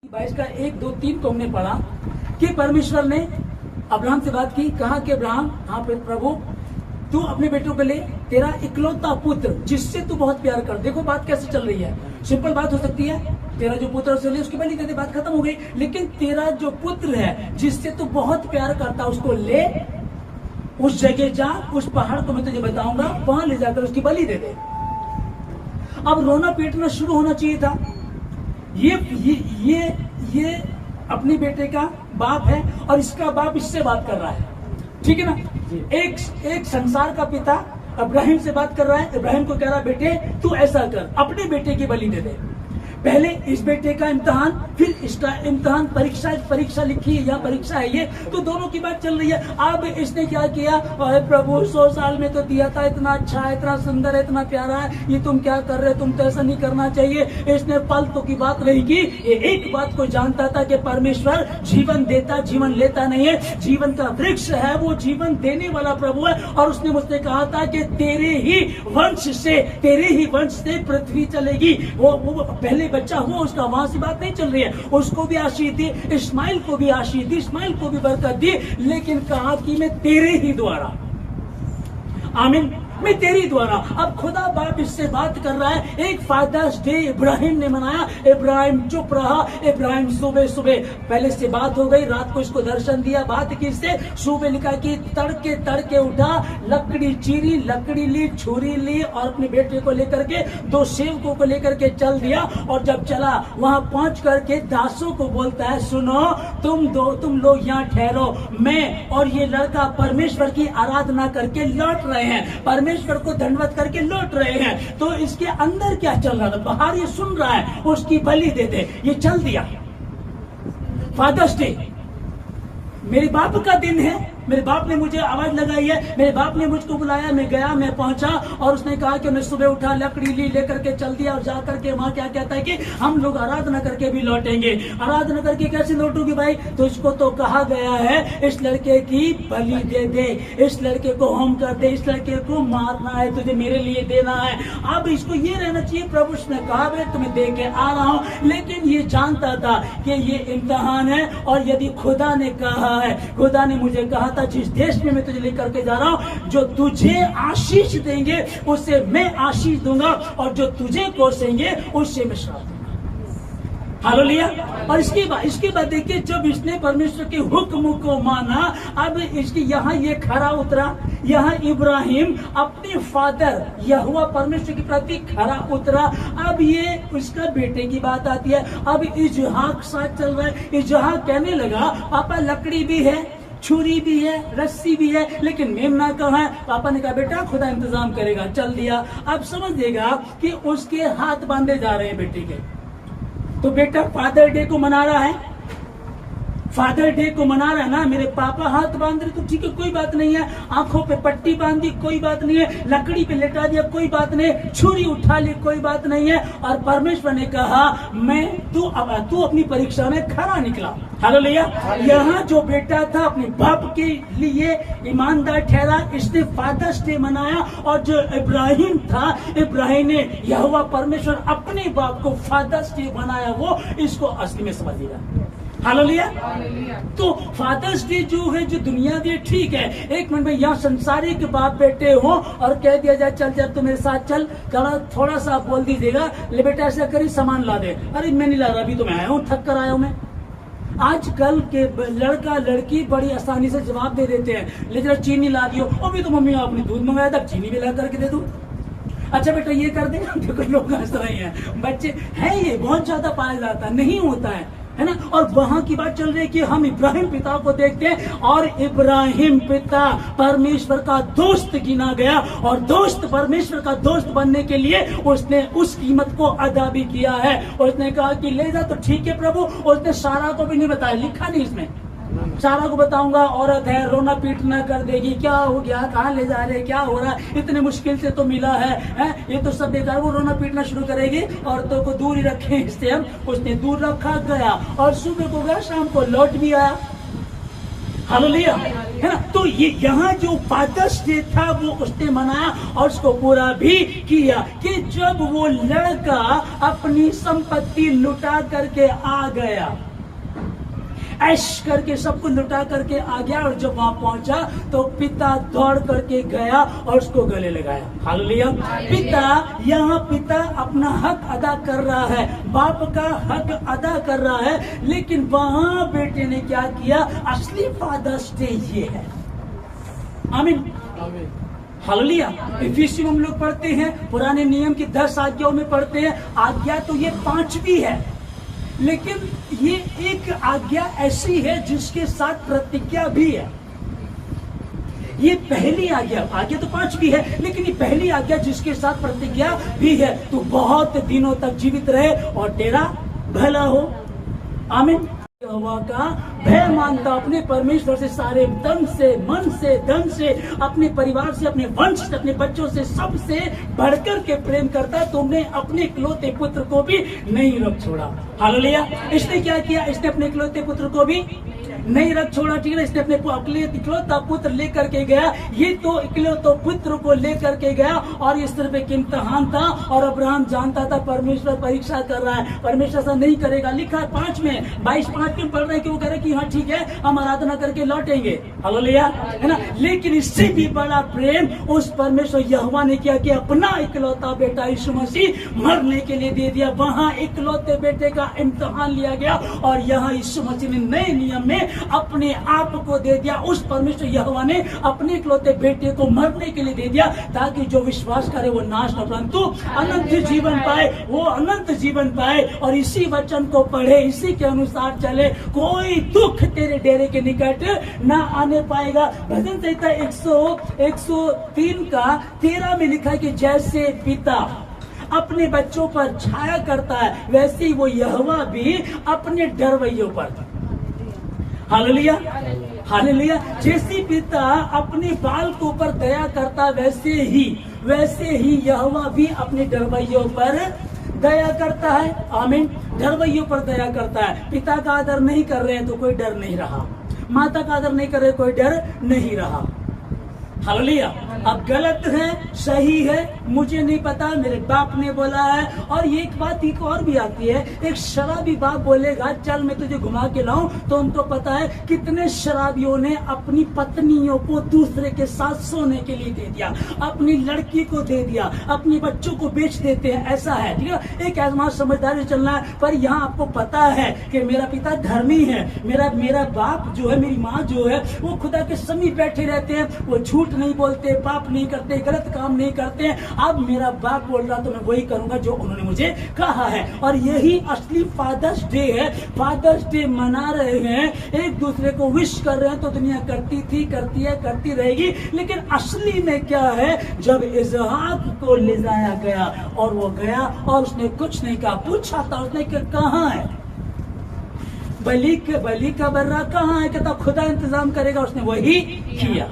22 का 1, 2, 3 को हमने पढ़ा कि परमेश्वर ने अब्राहम से बात की, कहा कि अब्राहम, हाँ प्रभु, तू अपने बेटों के लिए तेरा इकलौता पुत्र जिससे तू बहुत प्यार कर। देखो बात कैसे चल रही है, सिंपल बात हो सकती है, तेरा जो पुत्र उसे ले, उसकी बलि दे दे, बात खत्म हो गई। लेकिन तेरा जो पुत्र है जिससे तू बहुत प्यार करता, उसको ले, उस जगह जा, उस पहाड़ को मैं तुझे बताऊंगा, वहां ले जाकर उसकी बलि दे दे। अब रोना पीटना शुरू होना चाहिए था। ये अपने बेटे का बाप है और इसका बाप इससे बात कर रहा है, ठीक है ना। एक संसार का पिता इब्राहिम से बात कर रहा है, इब्राहिम को कह रहा है बेटे तू ऐसा कर, अपने बेटे की बलि दे दे। पहले इस बेटे का इम्तिहान, फिर इसका इम्तिहान, परीक्षा लिखी है या परीक्षा है ये, तो दोनों की बात चल रही है। अब इसने क्या किया, अरे प्रभु 100 साल में तो दिया था, इतना अच्छा है, इतना सुंदर है, इतना प्यारा है, ये तुम क्या कर रहे, तुम तो ऐसा नहीं करना चाहिए। इसने फालतू की बात नहीं की। ये एक बात को जानता था कि परमेश्वर जीवन देता, जीवन लेता नहीं है, जीवन का वृक्ष है, वो जीवन देने वाला प्रभु है। और उसने मुझसे कहा था कि तेरे ही वंश से पृथ्वी चलेगी। वो पहले बच्चा हुआ उसका, वहां से बात नहीं चल रही है, उसको भी आशीष दी, इस्माइल को भी आशीष दी, इस्माइल को भी बरकत दी, लेकिन कहा कि मैं तेरे ही द्वारा, आमीन, मैं तेरी द्वारा। अब खुदा बाप इससे बात कर रहा है। एक फादर्स डे इब्राहिम ने मनाया, इब्राहिम चुप रहा। इब्राहिम सुबह पहले से बात हो गई, रात को इसको दर्शन दिया, बात की इससे, सुबह लिखा कि तड़के उठा, लकड़ी चीरी, लकड़ी ली, छुरी ली और अपने बेटे को लेकर के, 2 सेवकों को लेकर के चल दिया। और जब चला वहां पहुंच करके दासों को बोलता है, सुनो तुम लोग यहाँ ठहरो, मैं और ये लड़का परमेश्वर की आराधना करके लौट रहे हैं, परमेश्वर को धन्यवाद करके लौट रहे हैं। तो इसके अंदर क्या चल रहा था, बाहर ये सुन रहा है, उसकी बलि दे दे, ये चल दिया। फादर्स डे मेरे बाप का दिन है, मेरे बाप ने मुझे आवाज लगाई है, मेरे बाप ने मुझको बुलाया, मैं गया, मैं पहुंचा और उसने कहा कि मैं सुबह उठा, लकड़ी ली, लेकर के चल दिया और जाकर के वहां क्या कहता है कि हम लोग आराधना करके भी लौटेंगे। आराधना करके कैसे लौटोगे भाई, तो इसको तो कहा गया है इस लड़के की बलि दे दे, इस लड़के को होम कर दे, इस लड़के को मारना है, तुझे मेरे लिए देना है। अब इसको ये रहना चाहिए, प्रभु ने कहा मैं तुम्हें दे के आ रहा हूं, लेकिन ये जानता था कि ये इम्तिहान है। और यदि खुदा ने कहा है, खुदा ने मुझे कहा था जिस देश में मैं तुझे लेकर के जा रहा हूं, जो तुझे आशीष देंगे उससे मैं आशीष दूंगा और जो तुझे कोसेंगे उससे मैं श्राप दूंगा। हालेलुया। और इसके बाद देखिए, जब इसने परमेश्वर के हुक्म को माना, अब इसके यहाँ ये खरा उतरा, यहाँ इब्राहिम अपने फादर यहोवा परमेश्वर के प्रति खरा उतरा। अब ये उसका बेटे की बात आती है। अब इजहाक साथ चल रहा है। इजहाक कहने लगा पापा लकड़ी भी है, छुरी भी है, रस्सी भी है, लेकिन मेमना कहाँ है। पापा ने कहा बेटा खुदा इंतजाम करेगा, चल दिया। अब समझिएगा कि उसके हाथ बांधे जा रहे हैं बेटे के। तो बेटा फादर डे को मना रहा है, फादर डे को मना रहा है ना, मेरे पापा हाथ बांध रहे तो ठीक है, कोई बात नहीं है, आंखों पे पट्टी बांध दी कोई बात नहीं है, लकड़ी पे लेटा दिया कोई बात नहीं, छुरी उठा ली कोई बात नहीं है। और परमेश्वर ने कहा तू अपनी परीक्षा में खरा निकला। हालेलुया। यहाँ जो बेटा था अपने बाप के लिए ईमानदार ठहरा, इसने फादर्स डे मनाया। और जो इब्राहिम था, इब्राहिम ने यहोवा परमेश्वर अपने बाप को फादर्स डे बनाया, वो इसको असली में समझ लिया। हालेलुया। तो फादर्स डे जो है, जो दुनिया दे, ठीक है, एक मिनट में यहाँ संसारिक बाप बेटे हो और कह दिया जाए चल जब तो मेरे साथ चल, थोड़ा सा आप बोल दीजिएगा, ले बेटा ऐसा करी सामान ला दे, अरे मैं नहीं ला रहा, अभी तो मैं आया हूँ, थक कर आया हूँ मैं। आजकल के लड़का लड़की बड़ी आसानी से जवाब दे देते हैं, ले जरा चीनी ला दियो, अभी तो मम्मी आपने दूध मंगाया था, चीनी भी ला करके दे दो। अच्छा बेटा ये कर देना। देखो लोग हंस रहे हैं, बच्चे हैं, ये बहुत ज्यादा पाया जाता नहीं होता है ना। और वहां की बात चल रही है कि हम इब्राहिम पिता को देखते हैं और इब्राहिम पिता परमेश्वर का दोस्त गिना गया और दोस्त परमेश्वर का दोस्त बनने के लिए उसने उस कीमत को अदा भी किया है। उसने कहा कि ले जा, तो ठीक है प्रभु। उसने सारा को भी नहीं बताया, लिखा नहीं इसमें, सारा को बताऊंगा औरत है, रोना पीटना कर देगी, क्या हो गया, कहाँ ले जा रहे, क्या हो रहा है, इतने मुश्किल से तो मिला है, ये तो सब बेकार, वो रोना पीटना शुरू करेगी, औरतों को दूर ही रखें इससे हम। उसने दूर रखा, गया और सुबह को गया, शाम को लौट भी आया। हालेलुया, है ना। तो ये यहाँ जो फादर्स डे था वो उसने मनाया और उसको पूरा भी किया कि जब वो लड़का अपनी संपत्ति लुटा करके आ गया, ऐश करके सबको लुटा करके आ गया, और जब वहां पहुंचा तो पिता दौड़ करके गया और उसको गले लगाया। हालेलुया। पिता अपना हक अदा कर रहा है, बाप का हक अदा कर रहा है, लेकिन वहां बेटे ने क्या किया? असली फादर्स डे ये है। आमीन, हालेलुया। इफिसियों में हम लोग पढ़ते हैं, पुराने नियम की 10 आज्ञाओं में पढ़ते हैं, आज्ञा तो ये 5 है, लेकिन ये एक आज्ञा ऐसी है जिसके साथ प्रतिज्ञा भी है। ये पहली आज्ञा तो 5 भी है, लेकिन ये पहली आज्ञा जिसके साथ प्रतिज्ञा भी है, तो बहुत दिनों तक जीवित रहे और तेरा भला हो। आमीन। यहोवा का भय मानता, अपने परमेश्वर से सारे तन से, मन से, धन से, अपने परिवार से, अपने वंश से, अपने बच्चों से, सबसे बढ़कर के प्रेम करता, तुमने अपने इकलौते पुत्र को भी नहीं रख छोड़ा। हालेलुया। इसने क्या किया? इसने अपने इकलौते पुत्र को भी नहीं रख छोड़ा, ठीक है। इसने अपने इकलौता पुत्र लेकर के गया, ये तो इकलौते पुत्र को लेकर के गया, और इस तरफ एक इम्तिहान था, और अब्राहम जानता था परमेश्वर परीक्षा कर रहा है, परमेश्वर ऐसा नहीं करेगा। लिखा है 22:5 में पढ़ रहे कि वो कह रहे कि हाँ ठीक है, हम आराधना करके लौटेंगे। हालेलुया, है ना। लेकिन इससे भी बड़ा प्रेम उस परमेश्वर यहोवा ने किया कि अपना इकलौता बेटा यीशु मसीह मरने के लिए दे दिया। वहां इकलौते बेटे का इम्तिहान लिया गया, और यहाँ यीशु मसीह ने नए नियम में अपने आप को दे दिया। उस परमेश्वर यहोवा ने अपने इकलौते बेटे को मरने के लिए दे दिया, ताकि जो विश्वास करे वो नाश न परंतु अनंत जीवन पाए, वो अनंत जीवन पाए। और इसी वचन को पढ़े, इसी के अनुसार चले, कोई दुख तेरे डेरे के निकट न आने पाएगा। भजन संहिता 103 का 13 में लिखा है कि जैसे पिता अपने बच्चों पर छाया करता है, वैसे ही वो यहोवा भी अपने डरवैयों पर। Hallelujah, hallelujah. जैसे पिता अपने बाल के ऊपर दया करता, वैसे ही यहोवा भी अपने डरवैयों पर दया करता है। आमीन। डरवैयों पर दया करता है। पिता का आदर नहीं कर रहे हैं तो कोई डर नहीं रहा, माता का आदर नहीं कर रहे कोई डर नहीं रहा। हालेलुया। अब गलत है सही है मुझे नहीं पता, मेरे बाप ने बोला है। और ये एक बात एक और भी आती है, एक शराबी बाप बोलेगा चल मैं तुझे घुमा के लाऊं, तो हमको पता है कितने शराबियों ने अपनी पत्नियों को दूसरे के साथ सोने के लिए दे दिया, अपनी लड़की को दे दिया, अपने बच्चों को बेच देते हैं। ऐसा है, ठीक है। एक आजमा समझदारी चलना है। पर यहाँ आपको पता है कि मेरा पिता धर्मी है, मेरा बाप जो है, मेरी माँ जो है, वो खुदा के समीप बैठे रहते हैं, वो झूठ नहीं बोलते, पाप नहीं करते, गलत काम नहीं करते। अब मेरा बाप बोल रहा तो मैं वही करूंगा जो उन्होंने मुझे कहा है। और यही असली फादर्स डे है। फादर्स डे मना रहे हैं, एक दूसरे को विश कर रहे हैं, तो दुनिया करती थी, करती है, करती रहेगी। लेकिन असली में क्या है? जब इसहाक को ले जाया गया और वो गया और उसने कुछ नहीं कहा, पूछा था उसने कि कहाँ है बलि का बर्रा, कहाँ है? कहता खुदा इंतजाम करेगा। उसने वही किया।